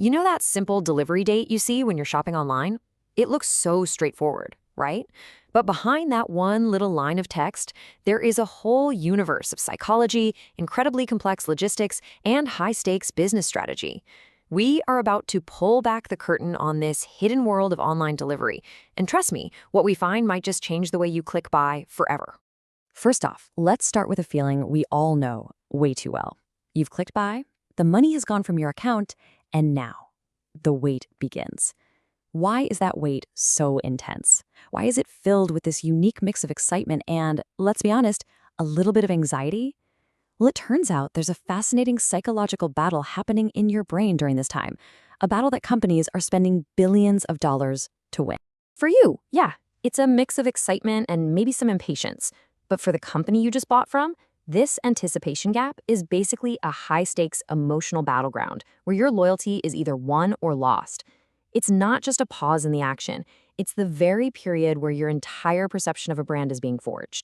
You know that simple delivery date you see when you're shopping online? It looks so straightforward, right? But behind that one little line of text, there is a whole universe of psychology, incredibly complex logistics, and high-stakes business strategy. We are about to pull back the curtain on this hidden world of online delivery. And trust me, what we find might just change the way you click buy forever. First off, let's start with a feeling we all know way too well. You've clicked buy, the money has gone from your account, and now the wait begins. Why is that wait so intense? Why is it filled with this unique mix of excitement and, let's be honest, a little bit of anxiety? Well, it turns out there's a fascinating psychological battle happening in your brain during this time, a battle that companies are spending billions of dollars to win. For you, yeah, it's a mix of excitement and maybe some impatience. But for the company you just bought from, this anticipation gap is basically a high-stakes emotional battleground where your loyalty is either won or lost. It's not just a pause in the action. It's the very period where your entire perception of a brand is being forged.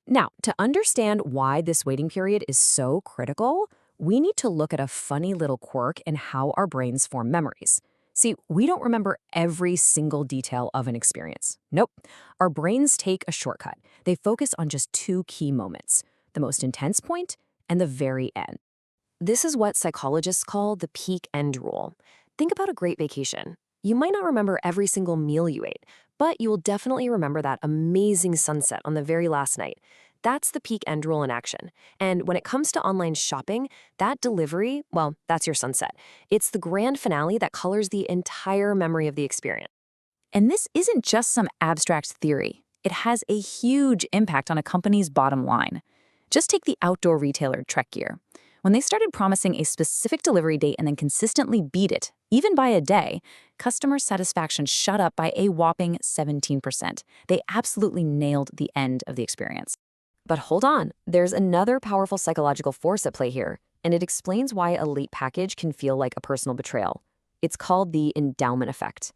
Now, to understand why this waiting period is so critical, we need to look at a funny little quirk in how our brains form memories. See, we don't remember every single detail of an experience. Nope. Our brains take a shortcut. They focus on just two key moments, the most intense point and the very end. This is what psychologists call the peak end rule. Think about a great vacation. You might not remember every single meal you ate, but you will definitely remember that amazing sunset on the very last night. That's the peak end rule in action. And when it comes to online shopping, that delivery, well, that's your sunset. It's the grand finale that colors the entire memory of the experience. And this isn't just some abstract theory. It has a huge impact on a company's bottom line. Just take the outdoor retailer Trek Gear. When they started promising a specific delivery date and then consistently beat it, even by a day, customer satisfaction shot up by a whopping 17%. They absolutely nailed the end of the experience. But hold on, there's another powerful psychological force at play here, and it explains why a late package can feel like a personal betrayal. It's called the endowment effect.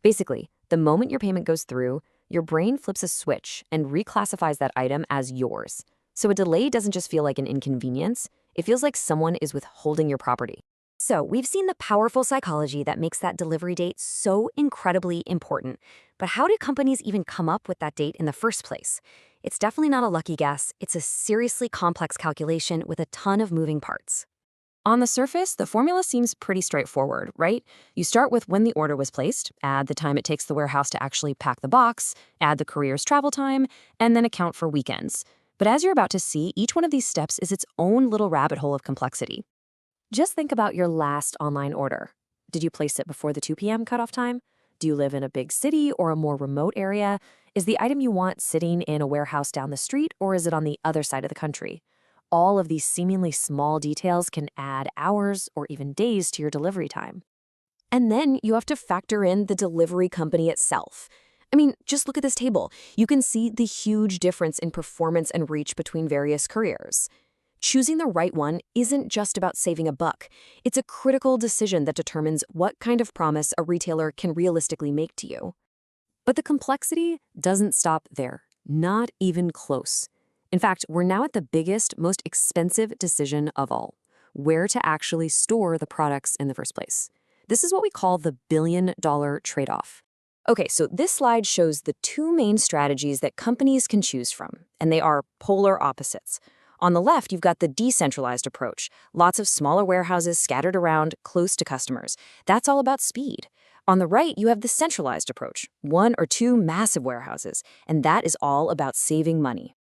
Basically, the moment your payment goes through, your brain flips a switch and reclassifies that item as yours. So a delay doesn't just feel like an inconvenience, it feels like someone is withholding your property. So we've seen the powerful psychology that makes that delivery date so incredibly important. But how did companies even come up with that date in the first place? It's definitely not a lucky guess. It's a seriously complex calculation with a ton of moving parts. On the surface, the formula seems pretty straightforward, right? You start with when the order was placed, add the time it takes the warehouse to actually pack the box, add the courier's travel time, and then account for weekends. But as you're about to see, each one of these steps is its own little rabbit hole of complexity. Just think about your last online order. Did you place it before the 2 p.m. cutoff time? Do you live in a big city or a more remote area? Is the item you want sitting in a warehouse down the street, or is it on the other side of the country? All of these seemingly small details can add hours or even days to your delivery time. And then you have to factor in the delivery company itself. I mean, just look at this table. You can see the huge difference in performance and reach between various couriers. Choosing the right one isn't just about saving a buck. It's a critical decision that determines what kind of promise a retailer can realistically make to you. But the complexity doesn't stop there, not even close. In fact, we're now at the biggest, most expensive decision of all, where to actually store the products in the first place. This is what we call the billion-dollar trade-off. Okay, so this slide shows the two main strategies that companies can choose from, and they are polar opposites. On the left, you've got the decentralized approach, lots of smaller warehouses scattered around close to customers. That's all about speed. On the right, you have the centralized approach, one or two massive warehouses, and that is all about saving money.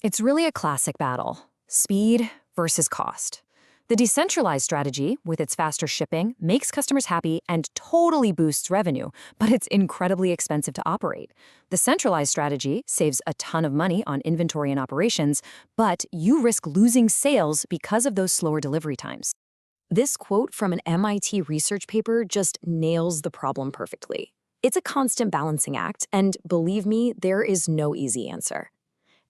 It's really a classic battle, speed versus cost. The decentralized strategy, with its faster shipping, makes customers happy and totally boosts revenue, but it's incredibly expensive to operate. The centralized strategy saves a ton of money on inventory and operations, but you risk losing sales because of those slower delivery times. This quote from an MIT research paper just nails the problem perfectly. It's a constant balancing act, and believe me, there is no easy answer.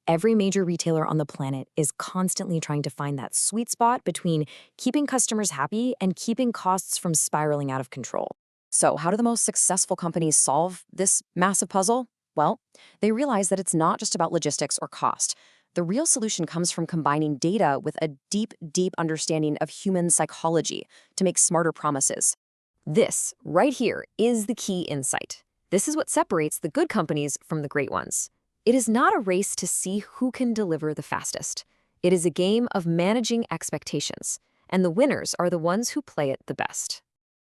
Every major retailer on the planet is constantly trying to find that sweet spot between keeping customers happy and keeping costs from spiraling out of control. So how do the most successful companies solve this massive puzzle? Well, they realize that it's not just about logistics or cost. The real solution comes from combining data with a deep, deep understanding of human psychology to make smarter promises. This, right here, is the key insight. This is what separates the good companies from the great ones. It is not a race to see who can deliver the fastest. It is a game of managing expectations, and the winners are the ones who play it the best.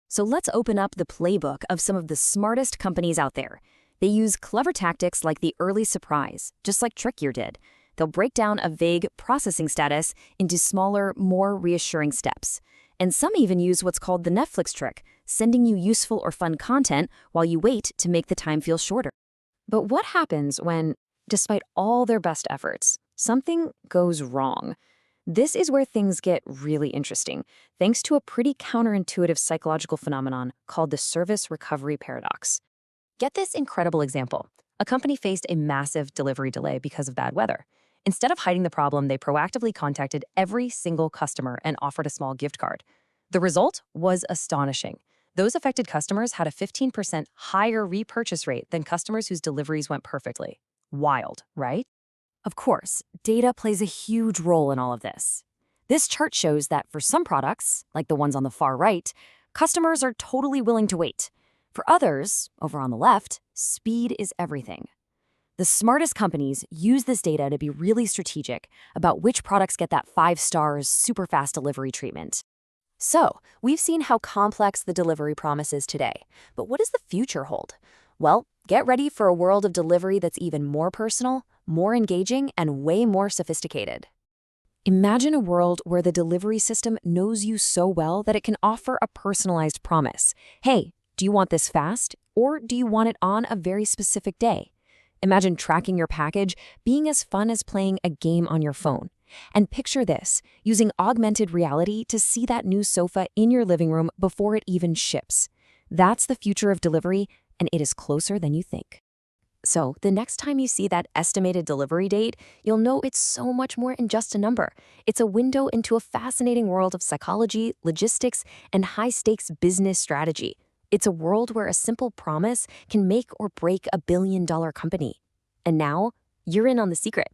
So let's open up the playbook of some of the smartest companies out there. They use clever tactics like the early surprise, just like Trickyear did. They'll break down a vague processing status into smaller, more reassuring steps. And some even use what's called the Netflix trick, sending you useful or fun content while you wait to make the time feel shorter. But what happens when, despite all their best efforts, something goes wrong? This is where things get really interesting, thanks to a pretty counterintuitive psychological phenomenon called the service recovery paradox. Get this incredible example. A company faced a massive delivery delay because of bad weather. Instead of hiding the problem, they proactively contacted every single customer and offered a small gift card. The result was astonishing. Those affected customers had a 15% higher repurchase rate than customers whose deliveries went perfectly. Wild, right? Of course, data plays a huge role in all of this. This chart shows that for some products, like the ones on the far right, customers are totally willing to wait. For others, over on the left, speed is everything. The smartest companies use this data to be really strategic about which products get that 5 stars super fast delivery treatment. So, we've seen how complex the delivery promise is today, but what does the future hold? Well, get ready for a world of delivery that's even more personal, more engaging, and way more sophisticated. Imagine a world where the delivery system knows you so well that it can offer a personalized promise. Hey, do you want this fast, or do you want it on a very specific day? Imagine tracking your package being as fun as playing a game on your phone. And picture this, using augmented reality to see that new sofa in your living room before it even ships. That's the future of delivery, and it is closer than you think. So, the next time you see that estimated delivery date, you'll know it's so much more than just a number. It's a window into a fascinating world of psychology, logistics, and high-stakes business strategy. It's a world where a simple promise can make or break a billion-dollar company. And now, you're in on the secret.